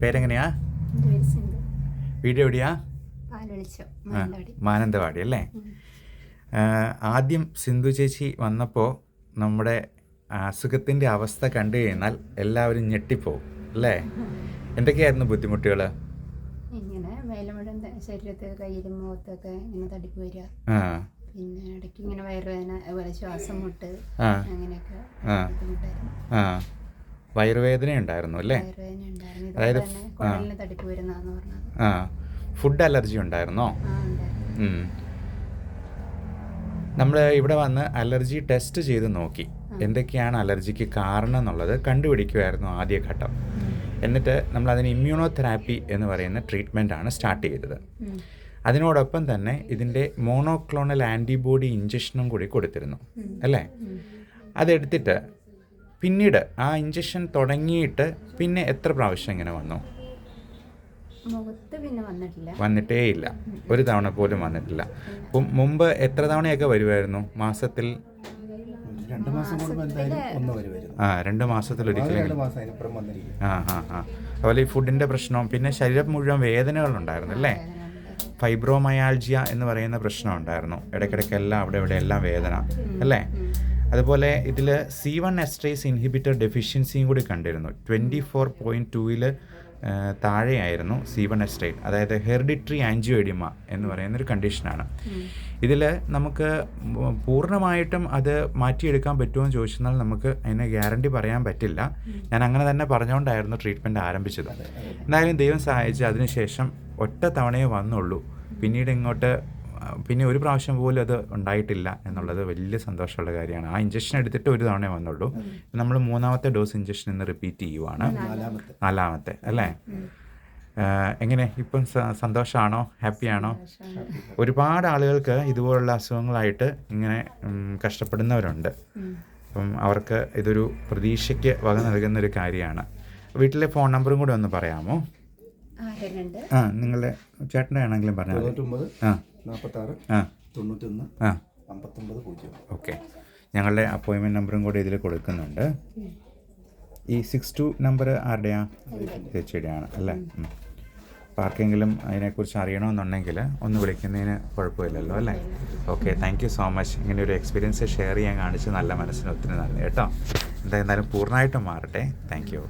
പേരെങ്ങനെയാ? എൻ്റെ പേര് സിന്ധു. വീട് എവിടെയാ? പാലൊളിച്ചം, ആ, മാനന്തവാടി. മാനന്തവാടി അല്ലേ? ആദ്യം സിന്ധു ചേച്ചി വന്നപ്പോൾ നമ്മുടെ അസുഖത്തിൻ്റെ അവസ്ഥ കണ്ടു കഴിഞ്ഞാൽ എല്ലാവരും ഞെട്ടിപ്പോവും അല്ലേ? എന്തൊക്കെയായിരുന്നു ബുദ്ധിമുട്ടുകൾ? ഇങ്ങനെ മേലുമുഴുവൻ ശരീരത്ത് കയ്യിലും മുഖത്തൊക്കെ ഇങ്ങനെ തടിപ്പ് വരിക, ആ പിന്നെ ഇടയ്ക്ക് ഇങ്ങനെ വയറുവേദന, അതുപോലെ ശ്വാസം മുട്ട്, ആ അങ്ങനെയൊക്കെ ആ ബുദ്ധിമുട്ടായിരുന്നു. ആ വയറുവേദന ഉണ്ടായിരുന്നു അല്ലേ? വയറുവേദന ഉണ്ടായിരുന്നു. അതായത് ഇതുപോലെ തന്നെ കുടലിന് തടിപ്പ് വരുന്നതെന്ന് പറഞ്ഞത്. ആ ഫുഡ് അലർജി ഉണ്ടായിരുന്നോ? ഉണ്ടായിരുന്നു. നമ്മൾ ഇവിടെ വന്ന് അലർജി ടെസ്റ്റ് ചെയ്ത് നോക്കി എന്തൊക്കെയാണ് അലർജിക്ക് കാരണം എന്നുള്ളത് കണ്ടുപിടിക്കുമായിരുന്നു ആദ്യഘട്ടം. എന്നിട്ട് നമ്മളതിന് ഇമ്മ്യൂണോതെറാപ്പി എന്ന് പറയുന്ന ട്രീറ്റ്മെൻറ്റാണ് സ്റ്റാർട്ട് ചെയ്തത്. അതിനോടൊപ്പം തന്നെ ഇതിൻ്റെ മോണോക്ലോണൽ ആൻറ്റിബോഡി ഇഞ്ചക്ഷനും കൂടി കൊടുത്തിരുന്നു അല്ലേ? അതെടുത്തിട്ട് പിന്നീട് ആ ഇഞ്ചക്ഷൻ തുടങ്ങിയിട്ട് പിന്നെ എത്ര പ്രാവശ്യം ഇങ്ങനെ വന്നു? മുഖത്ത് പിന്നെ വന്നിട്ടേ ഇല്ല, ഒരു തവണ പോലും വന്നിട്ടില്ല. അപ്പം മുമ്പ് എത്ര തവണയൊക്കെ വരുമായിരുന്നു മാസത്തിൽ? 2 മാസം കൂടുമ്പോൾ എന്തായാലും ഒന്ന് വരുമായിരുന്നു. 2 മാസത്തിലൊരിക്കലും. 2 മാസം അതിനപ്പുറം വന്നിരിക്കും. അതുപോലെ ഈ ഫുഡിൻ്റെ പ്രശ്നവും പിന്നെ ശരീരം മുഴുവൻ വേദനകളുണ്ടായിരുന്നു അല്ലേ? ഫൈബ്രോമയാൾജിയ എന്ന് പറയുന്ന പ്രശ്നം ഉണ്ടായിരുന്നു. ഇടയ്ക്കിടയ്ക്കെല്ലാം അവിടെ ഇവിടെ എല്ലാം വേദന അല്ലേ? അതുപോലെ ഇതിൽ C1 എസ്ട്രേസ് ഇൻഹിബിറ്റർ ഡെഫിഷ്യൻസിയും കൂടി കണ്ടിരുന്നു. 24.2-ൽ താഴെയായിരുന്നു C1 എസ്ട്രേറ്റ്. അതായത് ഹെറിഡിറ്ററി ആൻജിയോഎഡിമ എന്ന് പറയുന്നൊരു കണ്ടീഷനാണ്. ഇതിൽ നമുക്ക് പൂർണ്ണമായിട്ടും അത് മാറ്റിയെടുക്കാൻ പറ്റുമോ എന്ന് ചോദിച്ചാൽ നമുക്ക് അതിന് ഗ്യാരണ്ടി പറയാൻ പറ്റില്ല. ഞാൻ അങ്ങനെ തന്നെ പറഞ്ഞുകൊണ്ടായിരുന്നു ട്രീറ്റ്മെൻറ്റ് ആരംഭിച്ചത്. എന്തായാലും ദൈവം സഹായിച്ച് അതിനുശേഷം ഒറ്റ തവണയേ വന്നുള്ളൂ. പിന്നീട് ഇങ്ങോട്ട് പിന്നെ ഒരു പ്രാവശ്യം പോലും അത് ഉണ്ടായിട്ടില്ല എന്നുള്ളത് വലിയ സന്തോഷമുള്ള കാര്യമാണ്. ആ ഇഞ്ചക്ഷൻ എടുത്തിട്ട് ഒരു തവണയേ വന്നുള്ളൂ. നമ്മൾ 3ാമത്തെ ഡോസ് ഇഞ്ചക്ഷൻ ഇന്ന് റിപ്പീറ്റ് ചെയ്യുവാണ്. 4ാമത്തെ അല്ലേ? എങ്ങനെ ഇപ്പം സന്തോഷമാണോ? ഹാപ്പിയാണോ? ഒരുപാട് ആളുകൾക്ക് ഇതുപോലുള്ള അസുഖങ്ങളായിട്ട് ഇങ്ങനെ കഷ്ടപ്പെടുന്നവരുണ്ട്. അപ്പം അവർക്ക് ഇതൊരു പ്രതീക്ഷയ്ക്ക് വക നൽകുന്നൊരു കാര്യമാണ്. വീട്ടിലെ ഫോൺ നമ്പറും കൂടെ ഒന്ന് പറയാമോ? നിങ്ങളുടെ ചേട്ടൻ്റെ ആണെങ്കിലും പറഞ്ഞാൽ 99 ഓക്കെ. ഞങ്ങളുടെ അപ്പോയിൻമെൻറ്റ് നമ്പറും കൂടെ ഇതിൽ കൊടുക്കുന്നുണ്ട്. ഈ 62 നമ്പർ ആരുടെയാ? ചേച്ചിയുടെയാണ് അല്ലേ? അപ്പോൾ ആർക്കെങ്കിലും അതിനെക്കുറിച്ച് അറിയണമെന്നുണ്ടെങ്കിൽ ഒന്ന് വിളിക്കുന്നതിന് കുഴപ്പമില്ലല്ലോ അല്ലേ? Okay, thank you so much. ഇങ്ങനെ ഒരു എക്സ്പീരിയൻസ് ഷെയർ ചെയ്യാൻ കാണിച്ച് നല്ല മനസ്സിന് ഒത്തിരി നന്ദി കേട്ടോ. എന്തായിരുന്നാലും പൂർണ്ണമായിട്ടും മാറട്ടെ. Thank you.